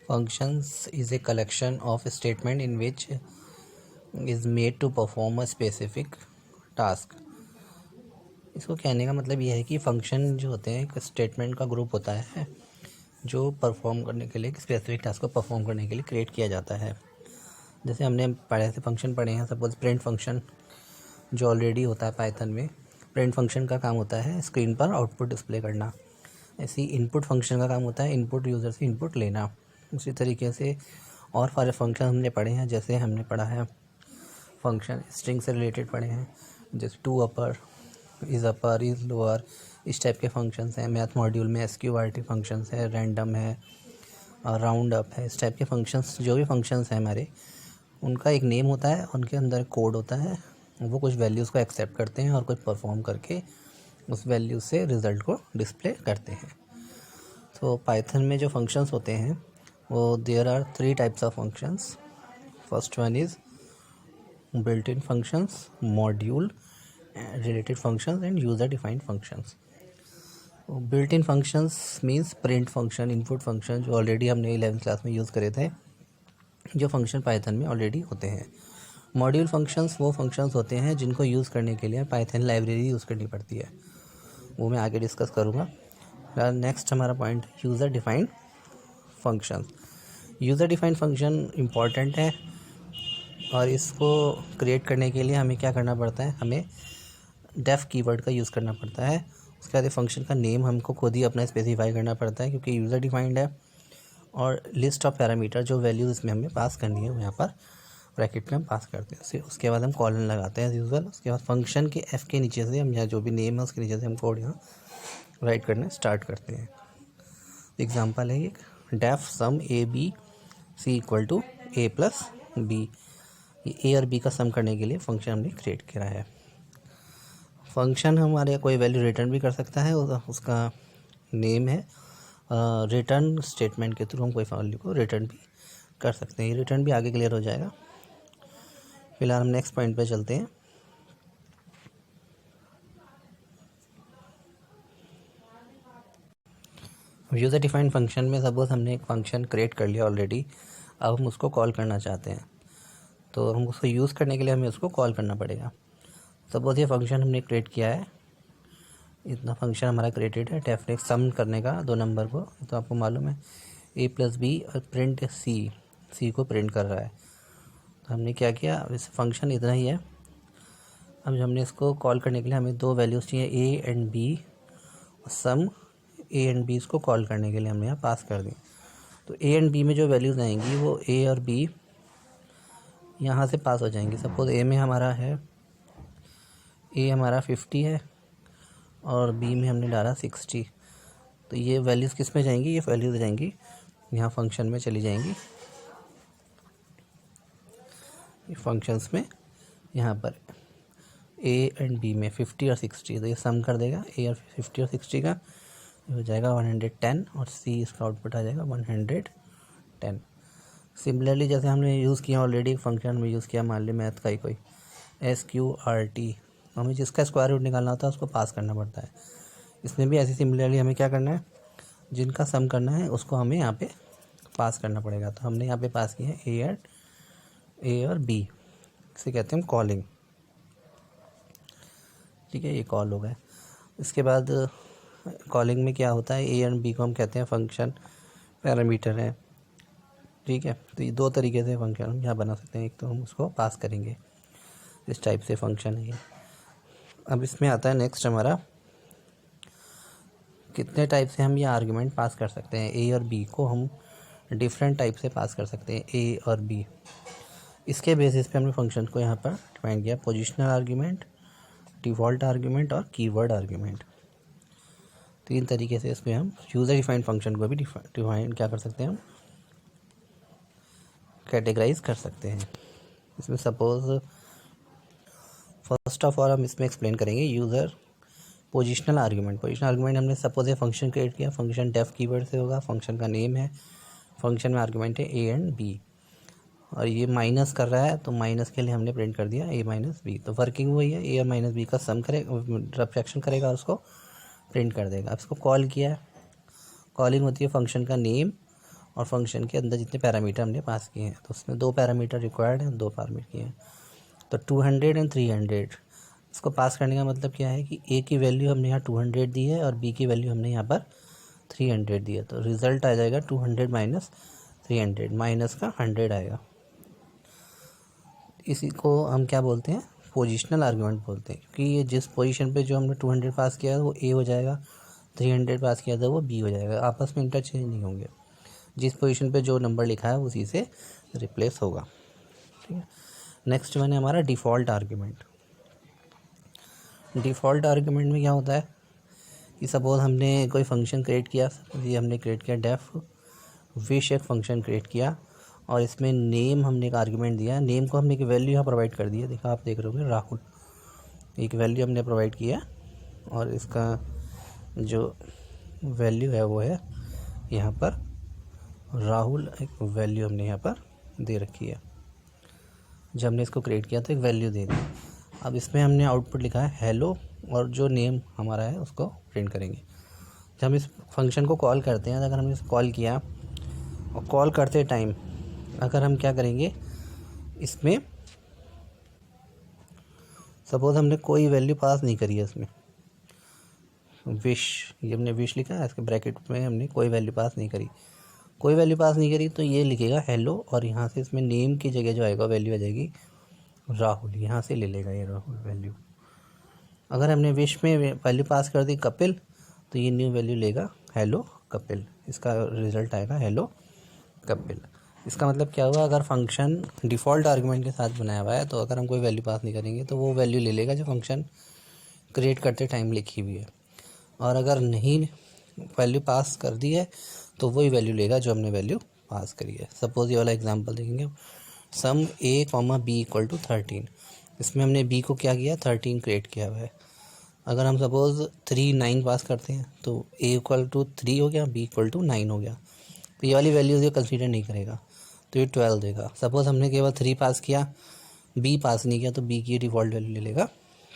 Functions is a collection of statement in which is made to perform a specific task. इसको कहने का मतलब यह है कि फंक्शन जो होते हैं एक स्टेटमेंट का ग्रुप होता है जो परफॉर्म करने के लिए एक स्पेसिफिक टास्क को परफॉर्म करने के लिए क्रिएट किया जाता है। जैसे हमने पहले से फंक्शन पढ़े हैं, सपोज प्रिंट फंक्शन जो ऑलरेडी होता है पाइथन में। प्रिंट फंक्शन का काम होता है स्क्रीन पर आउटपुट डिस्प्ले करना। ऐसे ही इनपुट फंक्शन का काम होता है इनपुट यूज़र से इनपुट लेना। उसी तरीके से और सारे फंक्शन हमने पढ़े हैं, जैसे हमने पढ़ा है फंक्शन स्ट्रिंग से रिलेटेड पढ़े हैं, जैसे to upper, is upper, is lower, इस टाइप के फंक्शंस हैं। मैथ मॉड्यूल में SQRT फंक्शंस है, रैंडम है और राउंड अप है। इस टाइप के फंक्शंस जो भी फंक्शंस हैं हमारे, उनका एक नेम होता है, उनके अंदर कोड होता है, वो कुछ वैल्यूज़ को एक्सेप्ट करते हैं और कुछ परफॉर्म करके उस वैल्यू से रिज़ल्ट को डिस्प्ले करते हैं। तो पाइथन में जो फंक्शंस होते हैं वो there are 3 types of functions. First one is built in functions, module related functions and user defined functions. Built in functions means print function, input function जो ऑलरेडी हमने 11th क्लास में use करे थे, जो function Python में already होते हैं। Module functions वो फंक्शंस होते हैं जिनको यूज़ करने के लिए पाइथन लाइब्रेरी यूज़ करनी पड़ती है, वो मैं आगे डिस्कस करूँगा। नेक्स्ट हमारा point user defined function. User defined function important है और इसको क्रिएट करने के लिए हमें क्या करना पड़ता है, हमें डेफ कीवर्ड का यूज़ करना पड़ता है। उसके बाद फंक्शन का नेम हमको खुद ही अपना स्पेसिफाई करना पड़ता है क्योंकि यूज़र डिफाइंड है, और लिस्ट ऑफ पैरामीटर जो वैल्यूज़ इसमें हमें पास करनी है वो यहाँ पर ब्रैकेट में हम पास करते हैं। उसके बाद हम कॉलन लगाते हैं एज यूजुअल। उसके बाद फंक्शन के एफ़ के नीचे से हम यहाँ जो भी नेम है उसके नीचे से हम कोड यहाँ राइट करना स्टार्ट करते हैं। एग्जांपल है एक def sum ABC equal to A+B। ये A और B का सम करने के लिए फंक्शन हमने क्रिएट किया है। फंक्शन हमारे कोई वैल्यू रिटर्न भी कर सकता है, उसका नेम है। रिटर्न स्टेटमेंट के थ्रू हम कोई वैल्यू को रिटर्न भी कर सकते हैं। ये रिटर्न भी आगे क्लियर हो जाएगा। फिलहाल हम नेक्स्ट पॉइंट पे चलते हैं। यूज़र डिफाइंड फंक्शन में सपोज हमने एक फंक्शन क्रिएट कर लिया ऑलरेडी, अब हम उसको कॉल करना चाहते हैं, तो हम उसको यूज़ करने के लिए हमें उसको कॉल करना पड़ेगा। सपोज ये फंक्शन हमने क्रिएट किया है, इतना फंक्शन हमारा क्रिएटेड है डेफिनेट सम करने का 2 नंबर को, तो आपको मालूम है A+B और प्रिंट C को प्रिंट कर रहा है। तो हमने क्या किया, इस फंक्शन इतना ही है। अब हमने इसको कॉल करने के लिए हमें 2 वैल्यूज़ चाहिए A एंड B, और सम A एंड B इसको कॉल करने के लिए हमने यहाँ पास कर दी। तो A एंड B में जो वैल्यूज़ आएंगी वो A और B यहाँ से पास हो जाएंगी। सपोज A में हमारा है, A हमारा 50 है और B में हमने डाला 60, तो ये वैल्यूज़ किस में जाएंगी, ये वैल्यूज़ जाएंगी यहाँ फंक्शन में चली जाएंगी, फंक्शंस में यहाँ पर A एंड B में 50 और 60, तो ये सम कर देगा A और 50 और 60 का, हो जाएगा 110, और C इसका आउटपुट आ जाएगा 110। सिमिलरली जैसे हमने यूज़ किया ऑलरेडी फंक्शन में यूज़ किया, मान ली मैथ का ही कोई SQRT, हमें जिसका स्क्वायर रूट निकालना होता है उसको पास करना पड़ता है। इसमें भी ऐसी सिमिलरली हमें क्या करना है, जिनका सम करना है उसको हमें यहाँ पे पास करना पड़ेगा। तो हमने यहाँ पे पास किया है A और B, इसे कहते हैं हम कॉलिंग। ठीक है, ये कॉल हो गया। इसके बाद कॉलिंग में क्या होता है, A एंड B को हम कहते हैं फंक्शन पैरामीटर है। ठीक है, तो ये 2 तरीके से फंक्शन हम यहाँ बना सकते हैं। एक तो हम उसको पास करेंगे, इस टाइप से फंक्शन है ये। अब इसमें आता है नेक्स्ट हमारा, कितने टाइप से हम ये आर्गुमेंट पास कर सकते हैं। A और B को हम डिफरेंट टाइप से पास कर सकते हैं, A और B। इसके बेसिस पे हमने फंक्शन को यहाँ पर डिफाइन किया, पोजिशनल आर्गुमेंट, डिफ़ॉल्ट आर्गुमेंट और कीवर्ड आर्गुमेंट। 3 तरीके से इसमें हम यूज़र डिफाइंड फंक्शन को भी डिफाइन क्या कर सकते हैं, हम कैटेगराइज कर सकते हैं। इसमें सपोज फर्स्ट ऑफ ऑल हम इसमें एक्सप्लेन करेंगे user positional argument. Positional argument हमने सपोज ये फंक्शन क्रिएट किया, फंक्शन डेफ कीवर्ड से होगा, फंक्शन का नेम है, फंक्शन में आर्गुमेंट है A एंड B, और ये माइनस कर रहा है तो माइनस के लिए हमने प्रिंट कर दिया A-B। तो वर्किंग वही है, A और -B का सम करेगा, सब्ट्रैक्शन करेगा और उसको प्रिंट कर देगा। अब इसको कॉल किया है, कॉलिंग होती है फंक्शन का नेम और फंक्शन के अंदर जितने पैरामीटर हमने पास किए हैं, तो उसमें 2 पैरामीटर रिक्वायर्ड हैं, 2 पैरामीटर किए हैं। तो 200 एंड 300 इसको पास करने का मतलब क्या है कि ए की वैल्यू हमने यहाँ 200 दी है और बी की वैल्यू हमने यहाँ पर 300 दी है। तो रिज़ल्ट आ जाएगा 200 माइनस 300, माइनस का 100 आएगा। इसी को हम क्या बोलते हैं, पोजिशनल आर्गूमेंट बोलते हैं, क्योंकि ये जिस पोजीशन पे जो हमने 200 पास किया है वो ए हो जाएगा, 300 पास किया था वो बी हो जाएगा, आपस में इंटरचेंज नहीं होंगे। जिस पोजीशन पे जो नंबर लिखा है उसी से रिप्लेस होगा। ठीक है, नेक्स्ट वन है हमारा डिफ़ॉल्ट आर्गूमेंट। डिफ़ॉल्ट आर्गूमेंट में क्या होता है कि सपोज हमने कोई फंक्शन क्रिएट किया, ये हमने क्रिएट किया डेफ विश, एक फंक्शन क्रिएट किया और इसमें नेम हमने एक आर्गूमेंट दिया। नेम को हमने एक वैल्यू यहाँ प्रोवाइड कर दी है, देखा आप देख रहे होंगे राहुल, एक वैल्यू हमने प्रोवाइड किया और इसका जो वैल्यू है वो है यहाँ पर राहुल, एक वैल्यू हमने यहाँ पर दे रखी है। जब हमने इसको क्रिएट किया तो एक वैल्यू दे दी। अब इसमें हमने आउटपुट लिखा है हेलो और जो नेम हमारा है उसको प्रिंट करेंगे। जब हम इस फंक्शन को कॉल करते हैं, अगर हमने इसको कॉल किया और कॉल करते टाइम अगर हम क्या करेंगे, इसमें सपोज हमने कोई वैल्यू पास नहीं करी है, इसमें विश, ये हमने विश लिखा है, इसके ब्रैकेट में हमने कोई वैल्यू पास नहीं करी, कोई वैल्यू पास नहीं करी तो ये लिखेगा हेलो और यहाँ से इसमें नेम की जगह जो आएगा वैल्यू आ जाएगी राहुल, यहाँ से ले लेगा ये राहुल वैल्यू। अगर हमने विश में वैल्यू पास कर दी कपिल तो ये न्यू वैल्यू लेगा हेलो कपिल, इसका रिज़ल्ट आएगा हेलो कपिल। इसका मतलब क्या हुआ, अगर फंक्शन डिफ़ॉल्ट आर्गूमेंट के साथ बनाया हुआ है तो अगर हम कोई वैल्यू पास नहीं करेंगे तो वो वैल्यू ले लेगा जो फंक्शन क्रिएट करते टाइम लिखी हुई है, और अगर नहीं वैल्यू पास कर दी है तो वही वैल्यू लेगा जो हमने वैल्यू पास करी है। सपोज़ ये वाला एग्जांपल देखेंगे, सम ए कॉमा बी इक्वल टू 13, इसमें हमने बी को क्या किया 13 क्रिएट किया हुआ है। अगर हम सपोज़ 3 9 पास करते हैं तो ए इक्वल टू 3 हो गया, बी इक्वल टू 9 हो गया, तो ये वाली वैल्यूज़ ये कंसीडर नहीं करेगा, तो ये 12 देगा। सपोज़ हमने केवल 3 पास किया, बी पास नहीं किया, तो बी की डिफ़ॉल्ट वैल्यू ले लेगा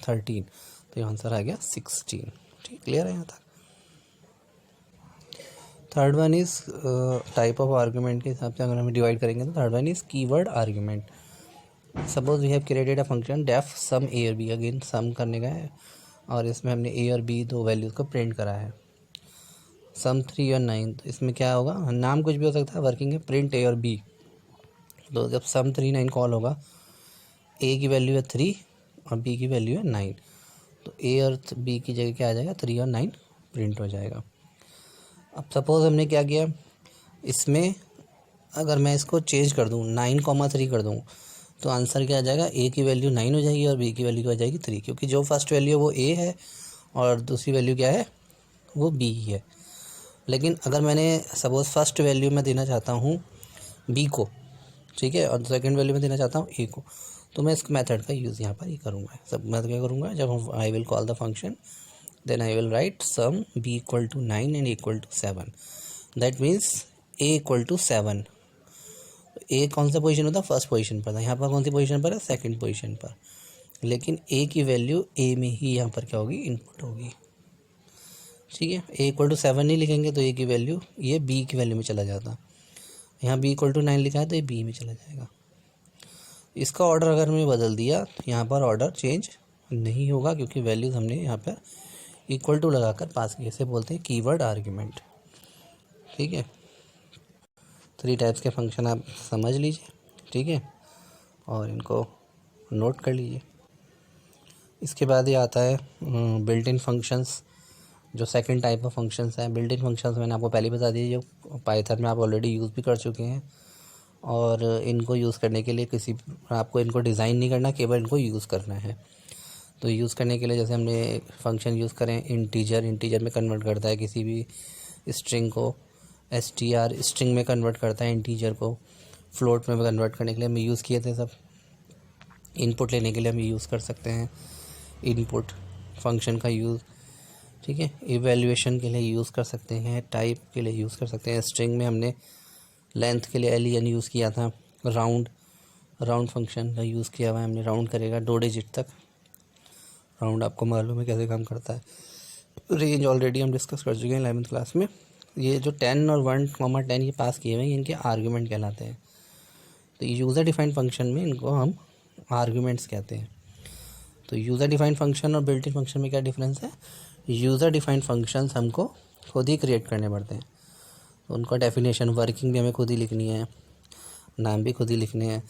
13, तो ये आंसर आ गया 16। ठीक, क्लियर है यहाँ तक। Third one is type of argument के हिसाब से अगर हम डिवाइड करेंगे तो third one is keyword argument. Suppose we have created a function def sum A और बी, अगेन सम करने का है और इसमें हमने ए और बी दो वैल्यूज़ को प्रिंट करा है, सम 3 और 9। तो इसमें क्या होगा, नाम कुछ भी हो सकता है, वर्किंग है प्रिंट ए और बी। तो जब सम 3 9 कॉल होगा, ए की वैल्यू है 3 और बी की वैल्यू है 9, तो ए और बी की जगह क्या आ जाएगा 3 और 9 प्रिंट हो जाएगा। अब सपोज़ हमने क्या किया, इसमें अगर मैं इसको चेंज कर दूँ 9,3 कर दूँ तो आंसर क्या आ जाएगा, ए की वैल्यू 9 हो जाएगी और बी की वैल्यू क्या हो जाएगी 3, क्योंकि जो फर्स्ट वैल्यू है वो ए है और दूसरी वैल्यू क्या है वो बी ही है। लेकिन अगर मैंने सपोज़ फर्स्ट वैल्यू में देना चाहता हूँ बी को, ठीक है, और सेकंड वैल्यू में देना चाहता हूँ ए को, तो मैं इस मेथड का यूज़ यहाँ पर ही करूँगा। सब मैं क्या करूँगा, जब I will call the function then I will write sum b equal to 9 and equal to 7, that means a equal to 7। a कौन सा पोजीशन होता है, फर्स्ट पोजीशन पर था, यहाँ पर कौन सी पोजीशन पर है, सेकंड पोजीशन पर, लेकिन a की वैल्यू a में ही यहाँ पर क्या होगी, इनपुट होगी। ठीक है, a इक्वल टू 7 नहीं लिखेंगे तो a की वैल्यू ये b की वैल्यू में चला जाता, यहाँ b इक्वल टू 9 लिखा है तो ये b में चला जाएगा। इसका ऑर्डर अगर मैं बदल दिया तो यहाँ पर ऑर्डर चेंज नहीं होगा, क्योंकि वैल्यूज़ हमने यहाँ पर इक्वल टू लगाकर पास किए, इसे बोलते हैं कीवर्ड आर्गुमेंट। ठीक है, 3 टाइप्स के फंक्शन आप समझ लीजिए, ठीक है, और इनको नोट कर लीजिए। इसके बाद ये आता है बिल्ट इन फंक्शंस, जो सेकंड टाइप ऑफ फंक्शंस हैं। बिल्ट इन फंक्शंस मैंने आपको पहले बता दिया, जो पाइथन में आप ऑलरेडी यूज़ भी कर चुके हैं, और इनको यूज़ करने के लिए आपको इनको डिज़ाइन नहीं करना, केवल इनको यूज़ करना है। तो यूज़ करने के लिए जैसे हमने फंक्शन यूज़ करें इंटीजर में कन्वर्ट करता है किसी भी स्ट्रिंग को, str स्ट्रिंग में कन्वर्ट करता है इंटीजर को, फ्लोट में कन्वर्ट करने के लिए हमें यूज़ किए थे सब। इनपुट लेने के लिए हम यूज़ कर सकते हैं इनपुट फंक्शन का यूज़, ठीक है। इवैल्यूएशन के लिए यूज़ कर सकते हैं, टाइप के लिए यूज़ कर सकते हैं। स्ट्रिंग में हमने लेंथ के लिए len यूज़ किया था, राउंड फंक्शन का यूज़ किया हुआ है हमने, राउंड करेगा 2 डिजिट तक। राउंड आपको मालूम है कैसे काम करता है, रेंज ऑलरेडी हम डिस्कस कर चुके हैं 11th क्लास में। ये जो 10 और 1, 10 ये पास किए हुए हैं इनके आर्ग्यूमेंट कहलाते हैं। तो यूज़र डिफाइंड फंक्शन में इनको हम आर्ग्यूमेंट्स कहते हैं। तो यूज़र डिफाइंड फंक्शन और बिल्ट इन फंक्शन में क्या डिफरेंस है? यूज़र डिफाइंड फंक्शंस हमको खुद ही क्रिएट करने पड़ते हैं, तो उनका डेफिनेशन वर्किंग भी हमें खुद ही लिखनी है, नाम भी खुद ही लिखने हैं।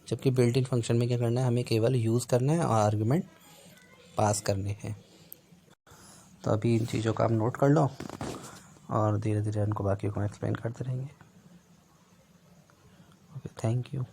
जबकि बिल्ट इन फंक्शन में क्या करना है, हमें केवल यूज़ करना है और आर्गुमेंट पास करने हैं। तो अभी इन चीज़ों का आप नोट कर लो और धीरे धीरे उनको बाकी को एक्सप्लेन करते रहेंगे। Okay, thank you.